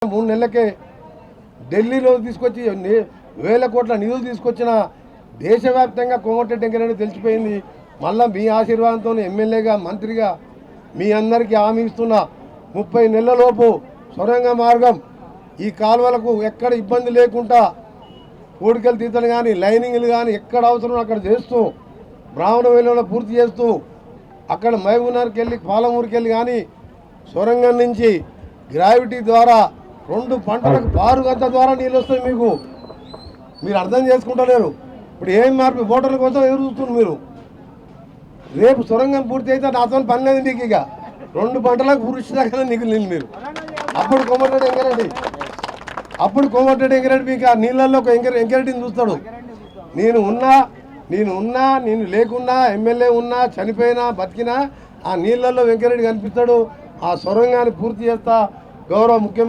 3 నెలలకే ఢిల్లీలో తీసుకొచ్చి వేల కోట్ల నిధులు తీసుకొచ్చిన దేశవ్యాప్తంగా కోమటిరెడ్డి వెంకరెడ్డి తెలిసిపోయింది. మళ్ళీ మీ ఆశీర్వాదంతో ఎమ్మెల్యేగా మంత్రిగా మీ అందరికీ హామీ ఇస్తున్నా 30 నెలలలోపు సొరంగ మార్గం ఈ కాలువలకు ఎక్కడ ఇబ్బంది లేకుండా కోడికలు తీతలు కానీ లైనింగ్లు కానీ ఎక్కడ అవసరం అక్కడ చేస్తూ బ్రాహ్మణ వేలలో పూర్తి చేస్తూ అక్కడ మహబూబ్నగర్కి వెళ్ళి పాలమూరుకి వెళ్ళి కానీ సొరంగం నుంచి గ్రావిటీ ద్వారా 2 పంటలకు బారుగంత ద్వారా నీళ్ళు వస్తాయి. మీరు అర్థం చేసుకుంటలేరు. ఇప్పుడు ఏం మార్పు ఓటర్ల కోసం ఎదురు చూస్తున్నారు మీరు. రేపు సొరంగం పూర్తి అయితే నాతో పని లేదు మీకు. ఇక 2 పంటలకు పురుషుదాకా నీకు నీళ్ళు మీరు అప్పుడు కోమటిరెడ్డి వెంకరెడ్డి మీకు ఆ నీళ్ళల్లో ఒక వెంకరెడ్డిని చూస్తాడు. నేను లేకున్నా ఎమ్మెల్యే ఉన్నా చనిపోయినా బతికినా ఆ నీళ్ళల్లో వెంకరెడ్డి కనిపిస్తాడు. ఆ సొరంగాన్ని పూర్తి చేస్తా గౌరవ ముఖ్యమంత్రి